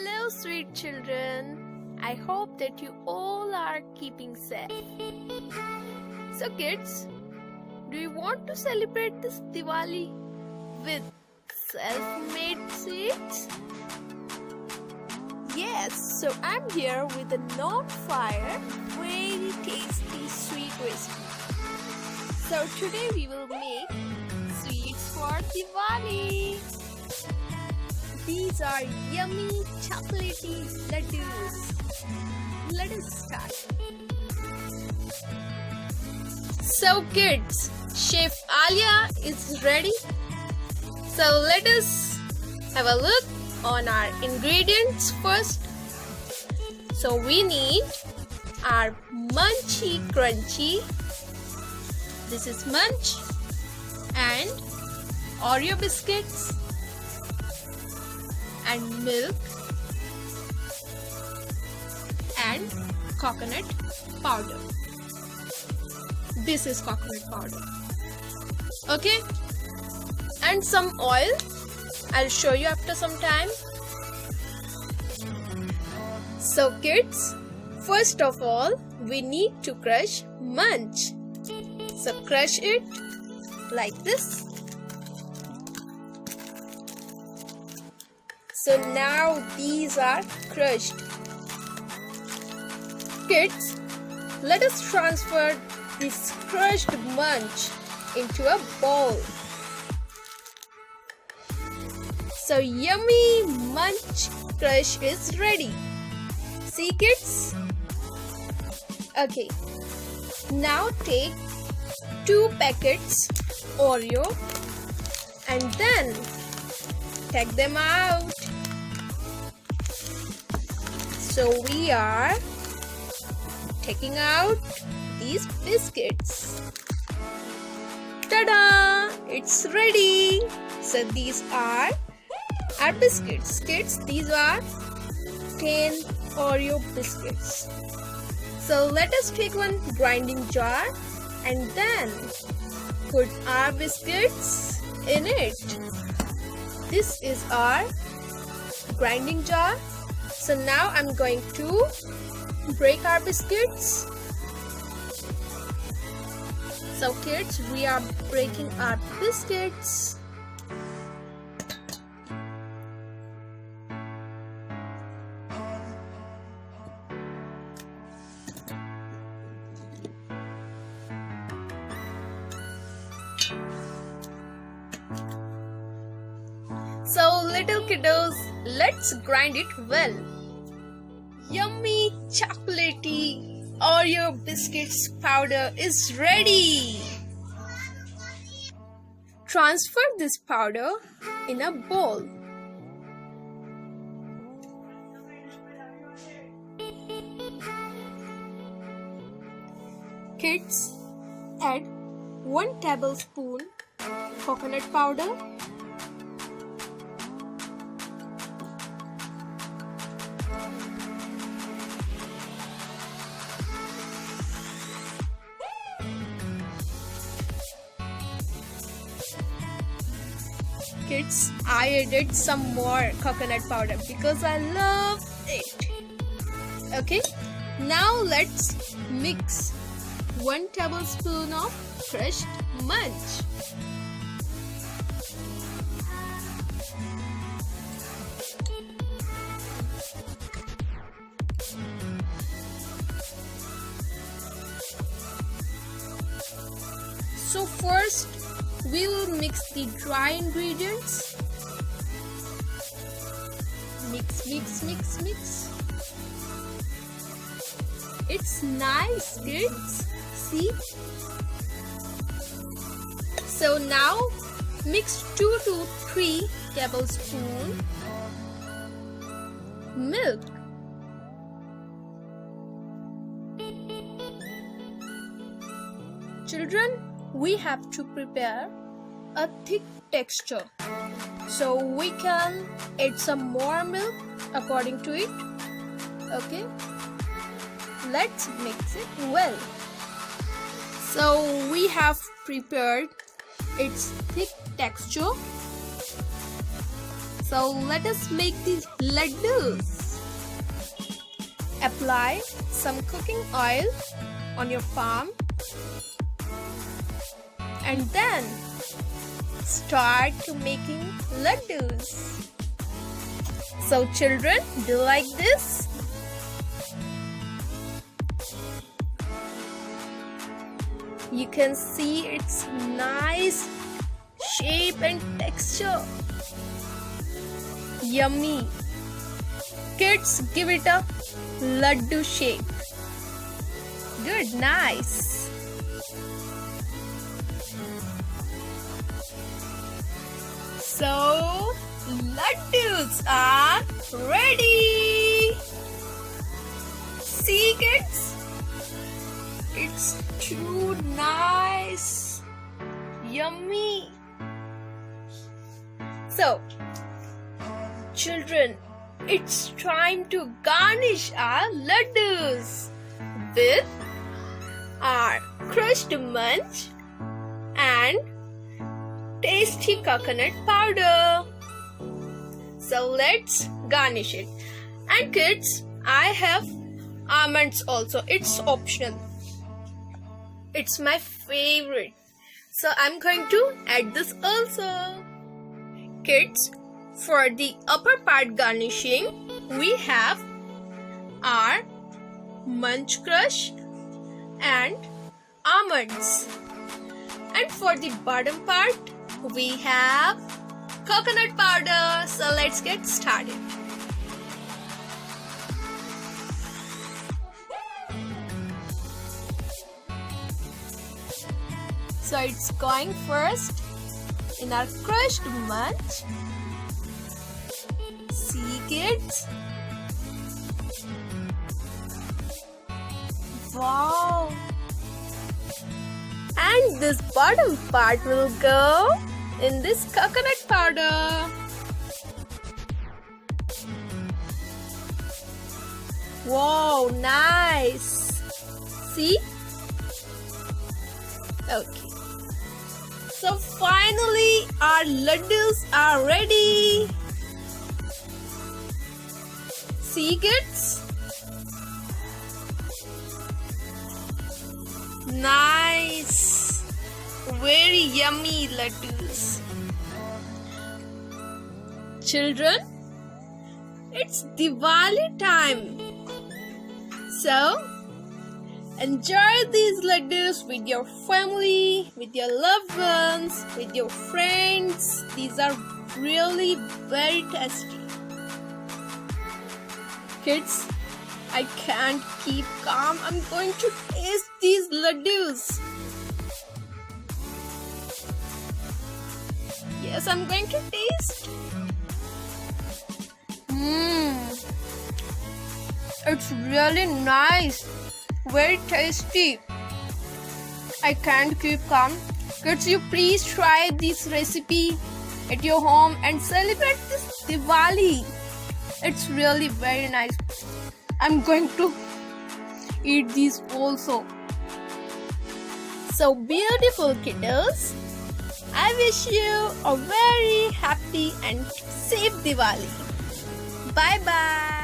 Hello, sweet children. I hope that you all are keeping safe. So, kids, do you want to celebrate this Diwali with self-made sweets? Yes, so I'm here with a non-fire, very tasty sweet recipe. So today we will make sweets for Diwali. These are yummy chocolatey laddus. Let us start. So kids, Chef Alia is ready. So let us have a look on our ingredients first. So we need our munchy crunchy. This is munch and Oreo biscuits and milk and coconut powder. This is coconut powder. Okay, and some oil. I'll show you after some time. So kids, first of all, we need to crush munch. So crush it like this. So now these are crushed. Kids, let us transfer this crushed munch into a bowl. So yummy munch crush is ready. See kids? Okay. Now take 2 packets Oreo and then take them out. So we are taking out these biscuits. Ta-da! It's ready. So these are our biscuits. Kids, these are 10 Oreo biscuits. So let us take one grinding jar and then put our biscuits in it. This is our grinding jar. So now I'm going to break our biscuits. So kids, we are breaking our biscuits. So little kiddos, let's grind it well. Yummy chocolatey Oreo biscuits powder is ready. Transfer this powder in a bowl. Kids, add 1 tablespoon coconut powder, kids, I added some more coconut powder because I love it. Okay, now let's mix 1 tablespoon of crushed munch. So first, we will mix the dry ingredients. Mix, mix, mix, mix. It's nice, kids. See? So now mix 2 to 3 tablespoons milk. Children, we have to prepare a thick texture. So we can add some more milk according to it. Okay, let's mix it well. So we have prepared its thick texture. So let us make these laddus. Apply some cooking oil on your palm and then start to making laddus. So children, do you like this? You can see its nice shape and texture. Yummy. Kids, give it a laddu shape. Good, nice. So, laddus are ready. See, kids? It's too nice. Yummy. So, children, it's time to garnish our laddus with our crushed munch and tasty coconut powder. So let's garnish it. And kids, I have almonds also. It's optional. It's my favorite. So I'm going to add this also. Kids, for the upper part garnishing, we have our munch crush and almonds. And for the bottom part, we have coconut powder. So let's get started. So it's going first in our crushed munch. See, kids? Wow! And this bottom part will go in this coconut powder. Wow, nice! See? Okay. So finally our laddus are ready. See, kids? Nice. Very yummy laddus. Children, it's Diwali time. So enjoy these laddus with your family, with your loved ones, with your friends. These are really very tasty. Kids, I can't keep calm. I'm going to taste these laddus. Yes, I'm going to taste. It's really nice. Very tasty. I can't keep calm. Kids, you please try this recipe at your home and celebrate this Diwali. It's really very nice. I'm going to eat these also. So beautiful, kiddos. I wish you a very happy and safe Diwali. Bye bye.